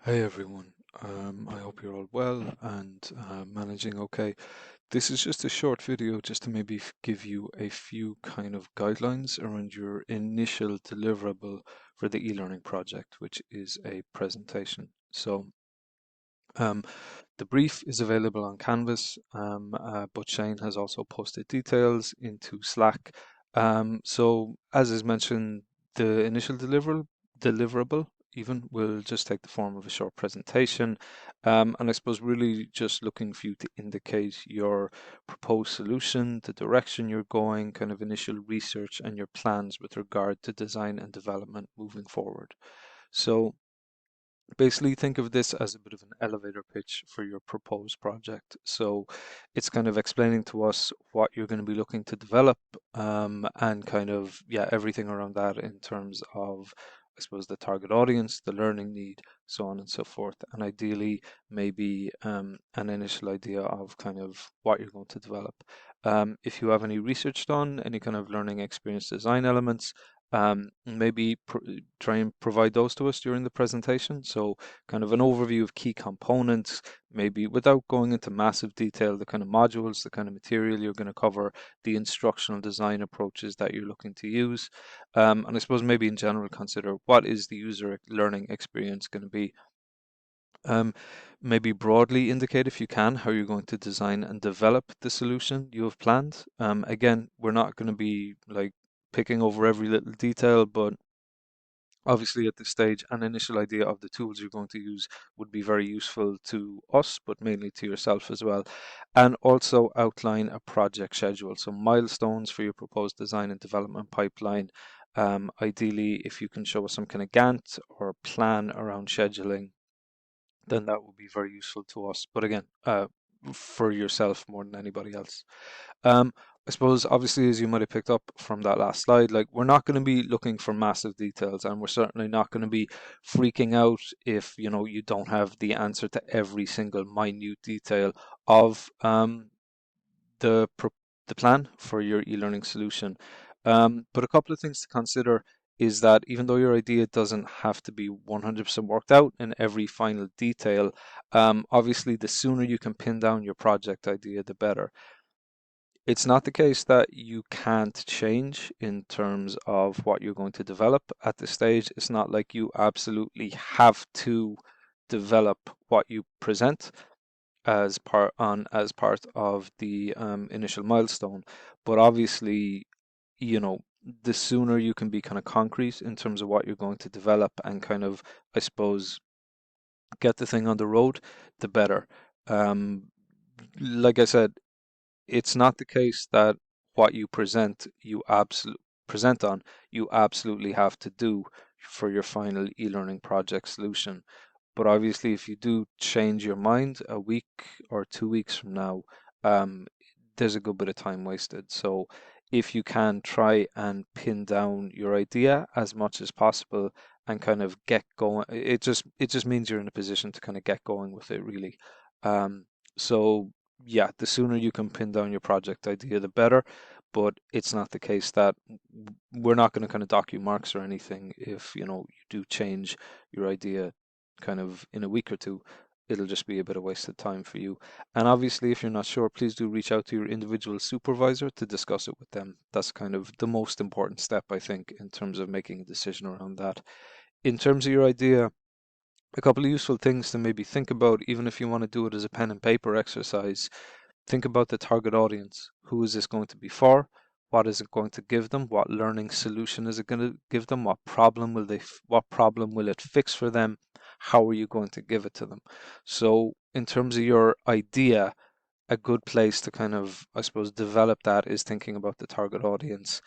Hey everyone, I hope you're all well and managing okay. This is just a short video just to maybe give you a few kind of guidelines around your initial deliverable for the e-learning project, which is a presentation. So um, the brief is available on Canvas, but Shane has also posted details into Slack. So as is mentioned, the initial deliverable even will just take the form of a short presentation. And I suppose really just looking for you to indicate your proposed solution, the direction you're going, kind of initial research and your plans with regard to design and development moving forward. So basically think of this as a bit of an elevator pitch for your proposed project. So it's kind of explaining to us what you're going to be looking to develop, and kind of, yeah, everything around that in terms of, I suppose, the target audience, the learning need, so on and so forth. And ideally, maybe an initial idea of kind of what you're going to develop. If you have any research done, any kind of learning experience design elements, maybe try and provide those to us during the presentation. So kind of an overview of key components, maybe without going into massive detail, the kind of modules, the kind of material you're going to cover, the instructional design approaches that you're looking to use. And I suppose maybe in general consider what is the user learning experience going to be. Um, Maybe broadly indicate, if you can, how you're going to design and develop the solution you have planned. Again, we're not going to be like picking over every little detail, but obviously at this stage, an initial idea of the tools you're going to use would be very useful to us, but mainly to yourself as well. And also outline a project schedule, so milestones for your proposed design and development pipeline. Ideally, if you can show us some kind of Gantt or plan around scheduling, then that would be very useful to us. But again, for yourself more than anybody else. Um, I suppose, obviously, as you might have picked up from that last slide, like we're not going to be looking for massive details, and we're certainly not going to be freaking out if you don't have the answer to every single minute detail of the the plan for your e-learning solution. But a couple of things to consider is that even though your idea doesn't have to be 100% worked out in every final detail, obviously the sooner you can pin down your project idea, the better. It's not the case that you can't change in terms of what you're going to develop at this stage. It's not like you absolutely have to develop what you present as part of the initial milestone. But obviously, you know, the sooner you can be kind of concrete in terms of what you're going to develop and kind of, I suppose, get the thing on the road, the better. Um, like I said, it's not the case that what you present on, you absolutely have to do for your final e-learning project solution. But obviously, if you do change your mind a week or 2 weeks from now, um, there's a good bit of time wasted. So if you can try and pin down your idea as much as possible and kind of get going, it just means you're in a position to kind of get going with it really. So yeah, the sooner you can pin down your project idea, the better. But it's not the case that we're not going to kind of dock you marks or anything if you do change your idea kind of in a week or two. It'll just be a bit of wasted time for you. And obviously, if you're not sure, please do reach out to your individual supervisor to discuss it with them. That's kind of the most important step, I think, in terms of making a decision around that. In terms of your idea, a couple of useful things to maybe think about, even if you want to do it as a pen and paper exercise. Think about the target audience. Who is this going to be for? What is it going to give them? What learning solution is it going to give them? What problem will it fix for them? How are you going to give it to them? So in terms of your idea, a good place to kind of, I suppose, develop that is thinking about the target audience,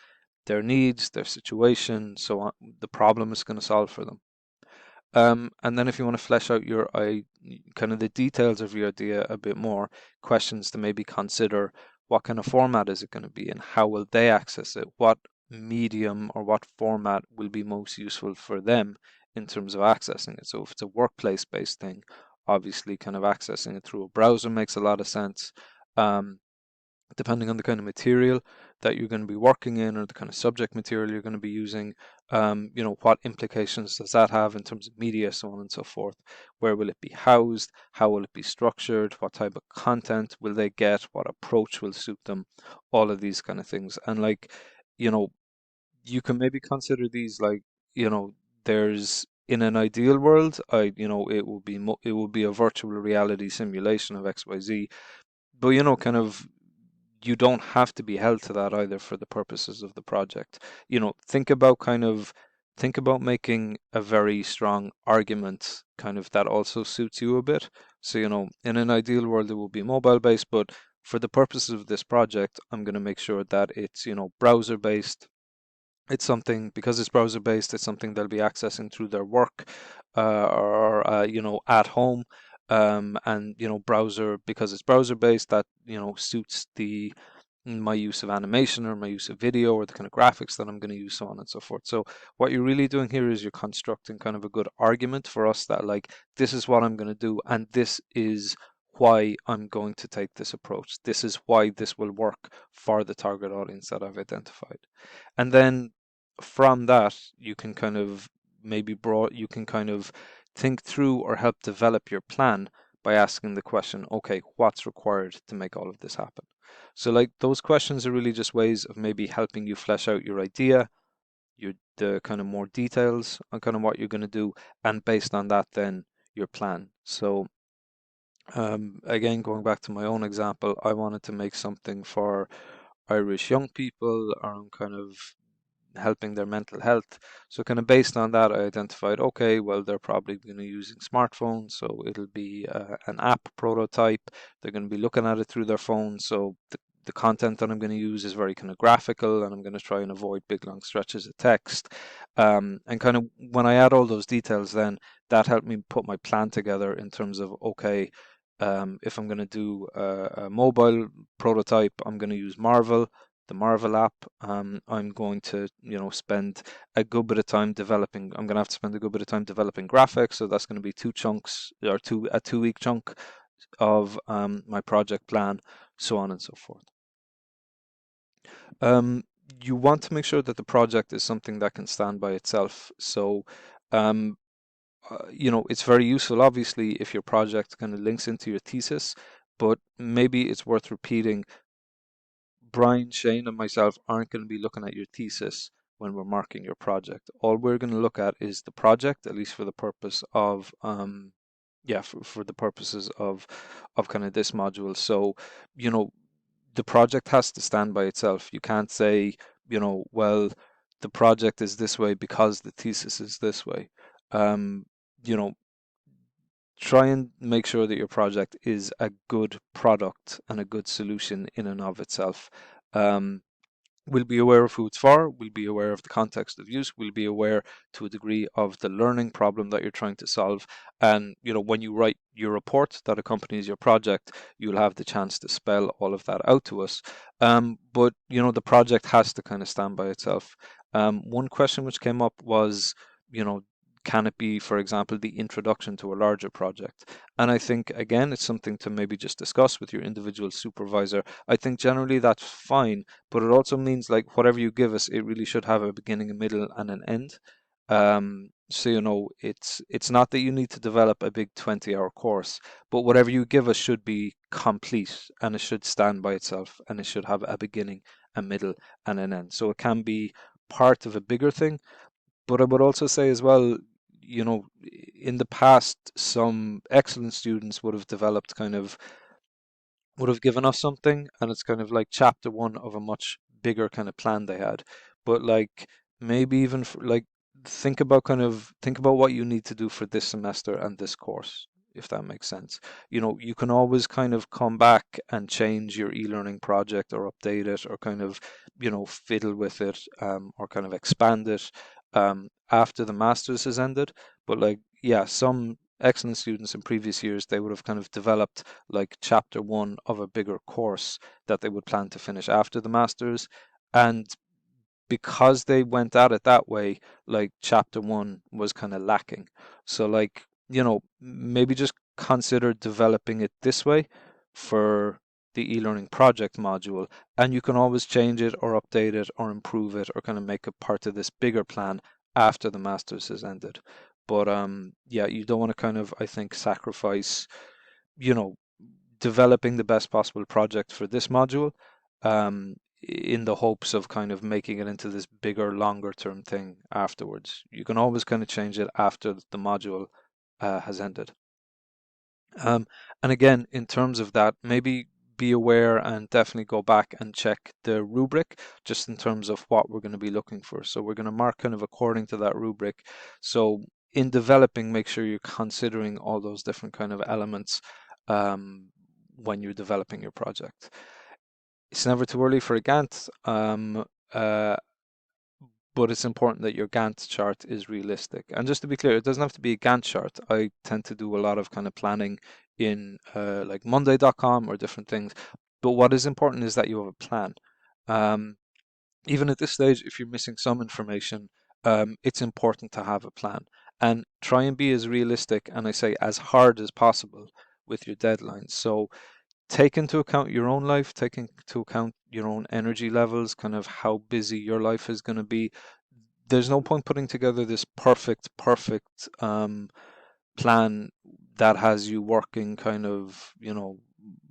their needs, their situation, so on, the problem it's going to solve for them. And then if you want to flesh out kind of the details of your idea a bit more, questions to maybe consider: what kind of format is it going to be and how will they access it? What medium or what format will be most useful for them in terms of accessing it? So if it's a workplace based thing, obviously kind of accessing it through a browser makes a lot of sense. Um, Depending on the kind of material that you're going to be working in or the kind of subject material you're going to be using, What implications does that have in terms of media, so on and so forth? Where will it be housed? How will it be structured? What type of content will they get? What approach will suit them? All of these kind of things. And like, you know, you can maybe consider these like, you know, there's in an ideal world, it will be it will be a virtual reality simulation of XYZ, but kind of you don't have to be held to that either for the purposes of the project. Think about making a very strong argument kind of that also suits you a bit. So, in an ideal world it will be mobile based, but for the purposes of this project, I'm going to make sure that it's, browser based. It's something, because it's browser based, it's something they'll be accessing through their work, or at home. And browser, because it's browser based, that suits the my use of animation or my use of video or the kind of graphics that I'm going to use, so on and so forth. So what you're really doing here is you're constructing kind of a good argument for us that, like, this is what I'm going to do, and this is why I'm going to take this approach. This is why this will work for the target audience that I've identified. And then from that, you can kind of you can kind of think through or help develop your plan by asking the question, okay, what's required to make all of this happen? So like those questions are really just ways of maybe helping you flesh out your idea, the kind of more details on kind of what you're going to do, and based on that, then your plan. So again, going back to my own example, I wanted to make something for Irish young people around kind of helping their mental health. So kind of based on that, I identified, okay, well, they're probably going to be using smartphones, so it'll be an app prototype. They're going to be looking at it through their phone. So the content that I'm going to use is very kind of graphical, and I'm going to try and avoid big long stretches of text. And kind of when I add all those details, then that helped me put my plan together in terms of, okay, if I'm going to do a mobile prototype, I'm going to use Marvel, the Marvel app. I'm going to, spend a good bit of time developing. I'm going to have to spend a good bit of time developing graphics. So that's going to be two chunks, or a 2 week chunk of my project plan, so on and so forth. You want to make sure that the project is something that can stand by itself. So, it's very useful, obviously, if your project kind of links into your thesis, but maybe it's worth repeating. Brian, Shane, and myself aren't going to be looking at your thesis when we're marking your project. All we're going to look at is the project, at least for the purpose of, for the purposes of kind of this module. So, the project has to stand by itself. You can't say, well, the project is this way because the thesis is this way. Um, you know, Try and make sure that your project is a good product and a good solution in and of itself. Um, we'll be aware of who it's for, we'll be aware of the context of use, we'll be aware to a degree of the learning problem that you're trying to solve. And when you write your report that accompanies your project, you'll have the chance to spell all of that out to us. But the project has to kind of stand by itself. One question which came up was, you know, can it be, for example, the introduction to a larger project? And I think, again, it's something to maybe just discuss with your individual supervisor. I think generally that's fine, but it also means, like, whatever you give us, it really should have a beginning, a middle, and an end. So it's not that you need to develop a big 20-hour course, but whatever you give us should be complete, and it should stand by itself, and it should have a beginning, a middle, and an end. So it can be part of a bigger thing. But I would also say as well, in the past, some excellent students would have developed would have given us something, and it's kind of like chapter one of a much bigger kind of plan they had. But like, maybe even for, like, think about what you need to do for this semester and this course, if that makes sense. You can always kind of come back and change your e-learning project or update it, or kind of fiddle with it, or kind of expand it after the masters has ended. But like, yeah, some excellent students in previous years, they would have kind of developed like chapter one of a bigger course that they would plan to finish after the masters. And because they went at it that way, like, chapter one was kind of lacking. So like, maybe just consider developing it this way for the e-learning project module, and you can always change it or update it or improve it or kind of make it part of this bigger plan after the masters has ended. But yeah, you don't want to kind of, I think, sacrifice, you know, developing the best possible project for this module, in the hopes of kind of making it into this bigger, longer term thing afterwards. You can always kind of change it after the module has ended. Um, and again, in terms of that, maybe be aware and definitely go back and check the rubric just in terms of what we're going to be looking for. So we're going to mark kind of according to that rubric. So in developing, make sure you're considering all those different kind of elements when you're developing your project. It's never too early for a Gantt. Uh, but it's important that your Gantt chart is realistic. And just to be clear, it doesn't have to be a Gantt chart. I tend to do a lot of kind of planning in like Monday.com or different things. But what is important is that you have a plan. Um, Even at this stage, if you're missing some information, it's important to have a plan and try and be as realistic and I say as hard as possible with your deadlines. So take into account your own life, take into account your own energy levels, kind of how busy your life is going to be. There's no point putting together this perfect plan that has you working kind of,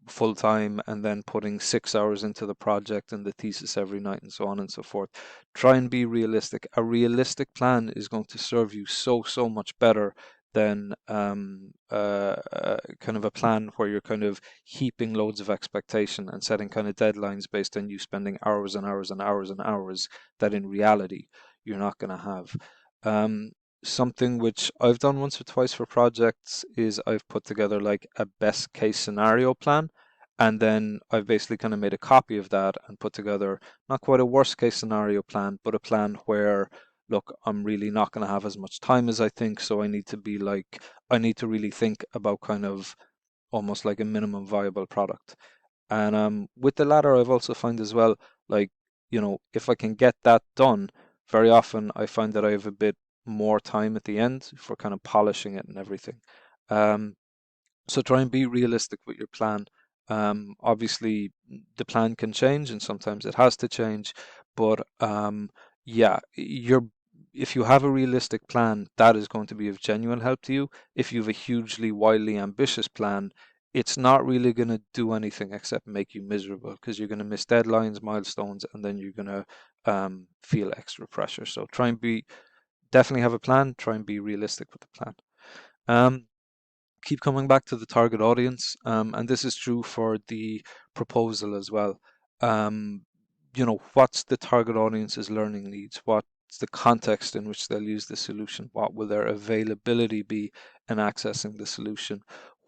full time and then putting 6 hours into the project and the thesis every night and so on and so forth. Try and be realistic. A realistic plan is going to serve you so much better than kind of a plan where you're kind of heaping loads of expectation and setting kind of deadlines based on you spending hours and hours and hours and hours that in reality you're not going to have. Um, Something which I've done once or twice for projects is I've put together like a best case scenario plan, and then I've basically kind of made a copy of that and put together not quite a worst case scenario plan, but a plan where, look, I'm really not going to have as much time as I think, so I need to really think about kind of almost like a minimum viable product. And with the latter, I've also found as well, like, if I can get that done, very often I find that I have a bit more time at the end for kind of polishing it and everything. Um, so try and be realistic with your plan. Obviously, the plan can change, and sometimes it has to change. But yeah, if you have a realistic plan, that is going to be of genuine help to you. If you have a hugely wildly ambitious plan, it's not really going to do anything except make you miserable because you're going to miss deadlines, milestones, and then you're going to feel extra pressure. So try and definitely have a plan. Try and be realistic with the plan. Um, Keep coming back to the target audience, and this is true for the proposal as well. Um, what's the target audience's learning needs? What's the context in which they'll use the solution? What will their availability be in accessing the solution?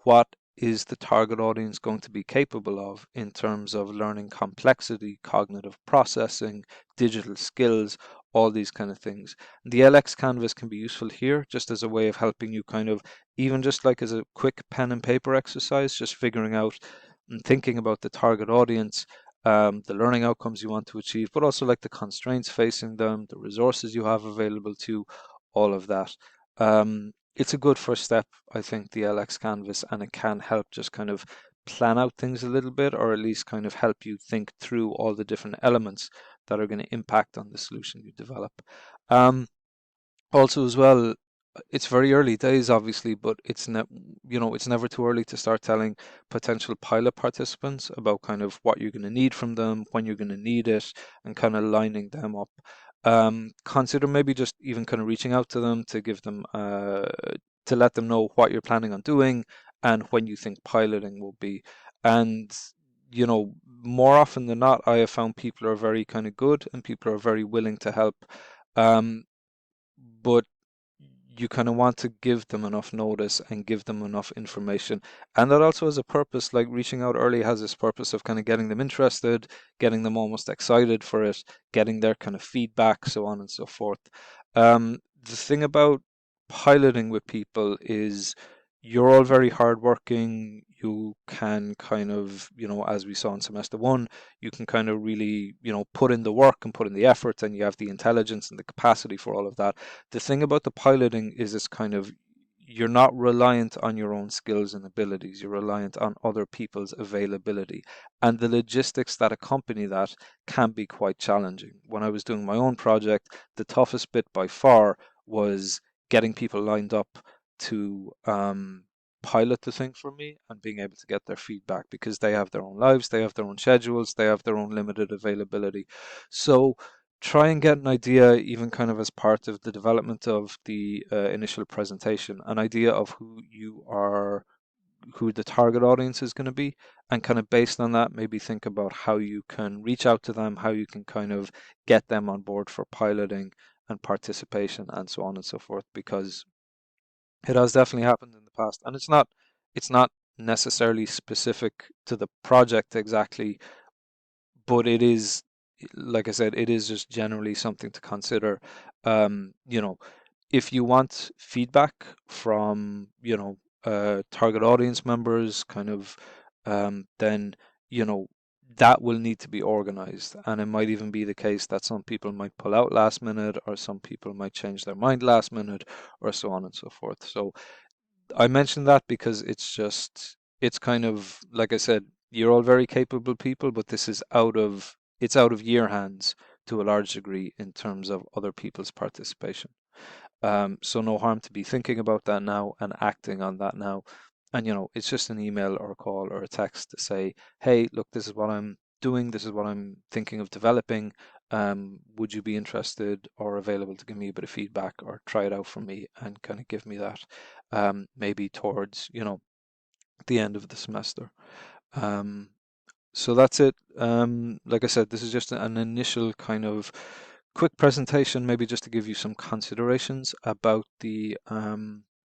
What is the target audience going to be capable of in terms of learning complexity, cognitive processing, digital skills, all these kind of things? The LX Canvas can be useful here just as a way of helping you kind of, even just like as a quick pen and paper exercise, just figuring out and thinking about the target audience, the learning outcomes you want to achieve, but also like the constraints facing them, the resources you have available to, all of that. It's a good first step, I think, the LX Canvas, and it can help just kind of plan out things a little bit, or at least kind of help you think through all the different elements that are going to impact on the solution you develop. Also, as well, it's very early days, obviously, but it's never too early to start telling potential pilot participants about kind of what you're going to need from them, when you're going to need it, and kind of lining them up. Consider maybe just even kind of reaching out to them to give them to let them know what you're planning on doing and when you think piloting will be. And more often than not, I have found people are very kind of good and people are very willing to help. Um, but you kind of want to give them enough notice and give them enough information. And that also has a purpose, like reaching out early has this purpose of kind of getting them interested, getting them almost excited for it, getting their kind of feedback, so on and so forth. The thing about piloting with people is you're all very hardworking. You can kind of, as we saw in semester one, you can kind of really, put in the work and put in the effort, and you have the intelligence and the capacity for all of that. The thing about the piloting is it's kind of, you're not reliant on your own skills and abilities. You're reliant on other people's availability. And the logistics that accompany that can be quite challenging. When I was doing my own project, the toughest bit by far was getting people lined up to pilot the thing for me and being able to get their feedback, because they have their own lives, they have their own schedules, they have their own limited availability. So try and get an idea, even kind of as part of the development of the initial presentation, an idea of who the target audience is going to be, and kind of based on that, maybe think about how you can reach out to them, how you can kind of get them on board for piloting and participation and so on and so forth, because it has definitely happened in the past, and it's not necessarily specific to the project exactly, but it is, like I said, it is just generally something to consider. You know, if you want feedback from, target audience members, kind of, then, you know, that will need to be organized. And it might even be the case that some people might pull out last minute, or some people might change their mind last minute, or so on and so forth. So I mentioned that because it's kind of, like I said, you're all very capable people, but this is it's out of your hands to a large degree in terms of other people's participation. So no harm to be thinking about that now and acting on that now. And it's just an email or a call or a text to say, hey, look, this is what I'm doing, this is what I'm thinking of developing. Would you be interested or available to give me a bit of feedback or try it out for me and kind of give me that, maybe towards, the end of the semester. Um, so that's it. Like I said, this is just an initial kind of quick presentation, maybe just to give you some considerations about the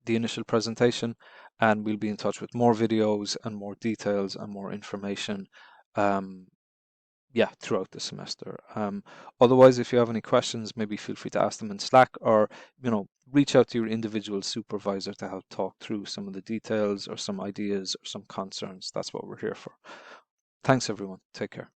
initial presentation, and we'll be in touch with more videos and more details and more information, um, yeah, throughout the semester. Otherwise, if you have any questions, maybe feel free to ask them in Slack, or reach out to your individual supervisor to help talk through some of the details or some ideas or some concerns. That's what we're here for. Thanks, everyone. Take care.